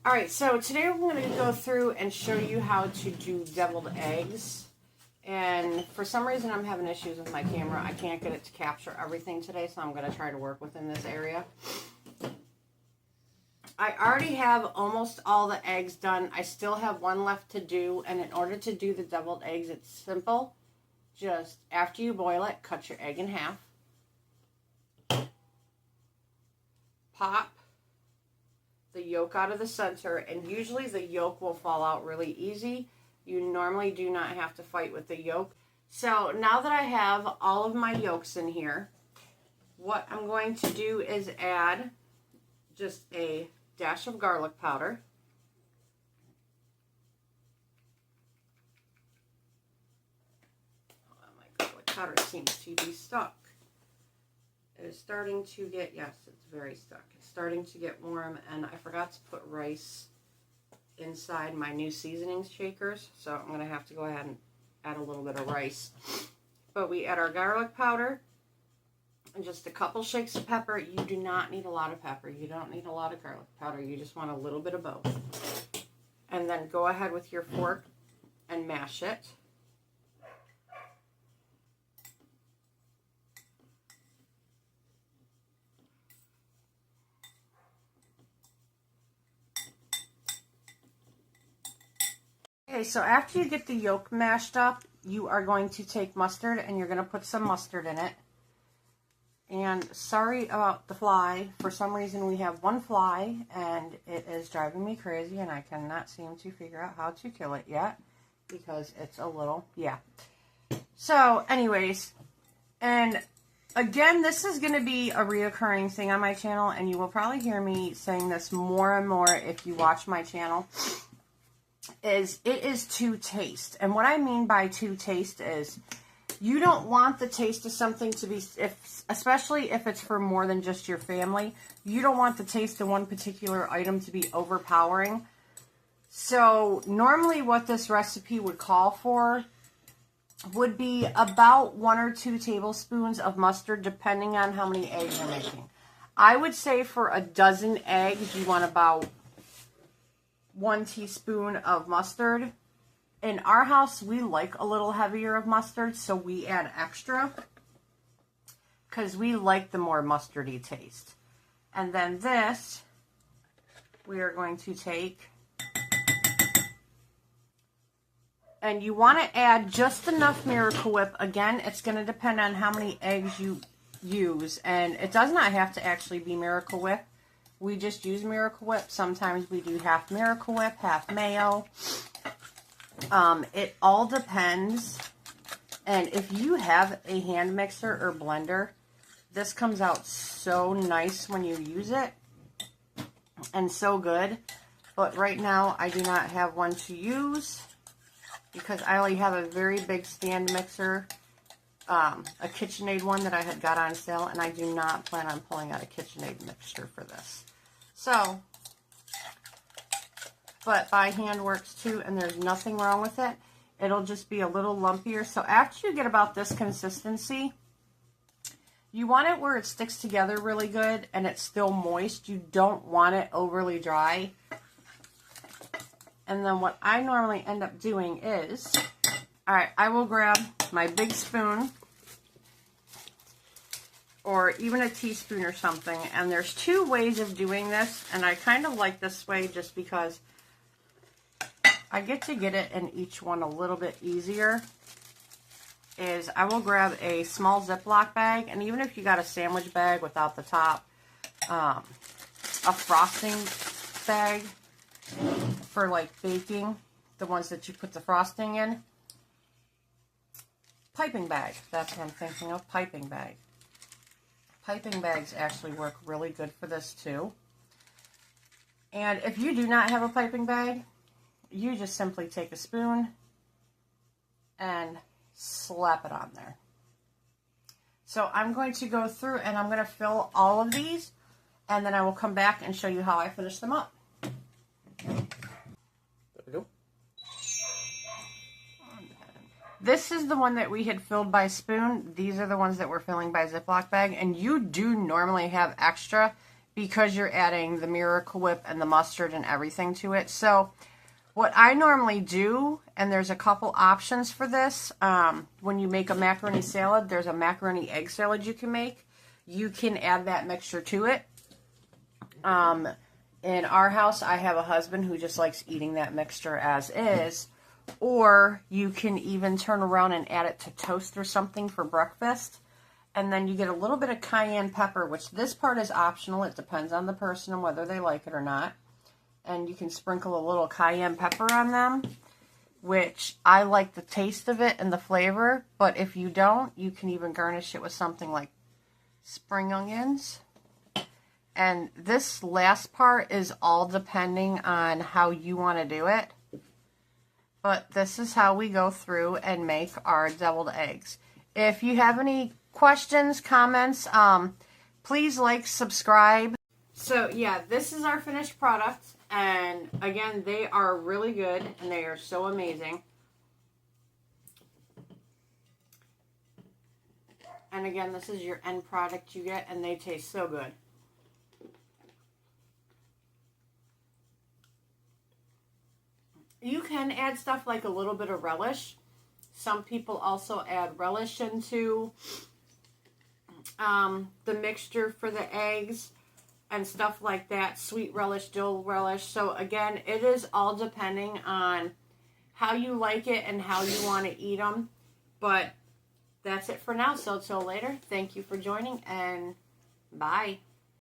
Alright, so today we're going to go through and show you how to do deviled eggs. And for some reason I'm having issues with my camera. I can't get it to capture everything today, so I'm going to try to work within this area. I already have almost all the eggs done. I still have one left to do, and in order to do the deviled eggs, it's simple. Just after you boil it, cut your egg in half. Pop the yolk out of the center, and usually the yolk will fall out really easy. You normally do not have to fight with the yolk. So now that I have all of my yolks in here, what I'm going to do is add just a dash of garlic powder. Oh, my garlic powder seems to be stuck. It is starting to get, yes, it's very stuck. It's starting to get warm, and I forgot to put rice inside my new seasoning shakers, so I'm going to have to go ahead and add a little bit of rice. But we add our garlic powder and just a couple shakes of pepper. You do not need a lot of pepper. You don't need a lot of garlic powder. You just want a little bit of both. And then go ahead with your fork and mash it. Okay, so after you get the yolk mashed up, you are going to take mustard and you're going to put some mustard in it. And sorry about the fly. For some reason we have one fly and it is driving me crazy and I cannot seem to figure out how to kill it yet because it's a little, yeah. So anyways, and again, this is going to be a reoccurring thing on my channel, and you will probably hear me saying this more and more if you watch my channel. It is to taste. And what I mean by to taste is you don't want the taste of something to be, especially if it's for more than just your family, you don't want the taste of one particular item to be overpowering. So normally what this recipe would call for would be about 1 or 2 tablespoons of mustard, depending on how many eggs you're making. I would say for a dozen eggs, you want about 1 teaspoon of mustard. In our house, we like a little heavier of mustard, so we add extra because we like the more mustardy taste. And then this, we are going to take, and you want to add just enough Miracle Whip. Again, it's going to depend on how many eggs you use, and it does not have to actually be Miracle Whip. We just use Miracle Whip. Sometimes we do half Miracle Whip, half mayo. It all depends. And if you have a hand mixer or blender, this comes out so nice when you use it. And so good. But right now, I do not have one to use because I only have a very big stand mixer. A KitchenAid one that I had got on sale, and I do not plan on pulling out a KitchenAid mixture for this. So, but by hand works too, and there's nothing wrong with it. It'll just be a little lumpier. So after you get about this consistency, you want it where it sticks together really good and it's still moist. You don't want it overly dry. And then what I normally end up doing is, alright, I will grab my big spoon, or even a teaspoon or something, and there's 2 ways of doing this, and I kind of like this way just because I get to get it in each one a little bit easier. Is I will grab a small Ziploc bag, and even if you got a sandwich bag without the top, a frosting bag for like baking, the ones that you put the frosting in. Piping bag, that's what I'm thinking of, piping bag. Piping bags actually work really good for this too. And if you do not have a piping bag, you just simply take a spoon and slap it on there. So I'm going to go through and I'm going to fill all of these, and then I will come back and show you how I finish them up. There we go. This is the one that we had filled by spoon. These are the ones that we're filling by Ziploc bag. And you do normally have extra because you're adding the Miracle Whip and the mustard and everything to it. So what I normally do, and there's a couple options for this, when you make a macaroni salad, there's a macaroni egg salad you can make. You can add that mixture to it. In our house, I have a husband who just likes eating that mixture as is. Or you can even turn around and add it to toast or something for breakfast. And then you get a little bit of cayenne pepper, which this part is optional. It depends on the person and whether they like it or not. And you can sprinkle a little cayenne pepper on them, which I like the taste of it and the flavor. But if you don't, you can even garnish it with something like spring onions. And this last part is all depending on how you want to do it. But this is how we go through and make our deviled eggs. If you have any questions, comments, please like, subscribe. So yeah, this is our finished product. And again, they are really good and they are so amazing. And again, this is your end product you get and they taste so good. You can add stuff like a little bit of relish. Some people also add relish into the mixture for the eggs and stuff like that. Sweet relish, dill relish. So again, it is all depending on how you like it and how you want to eat them. But that's it for now. So till later, thank you for joining and bye.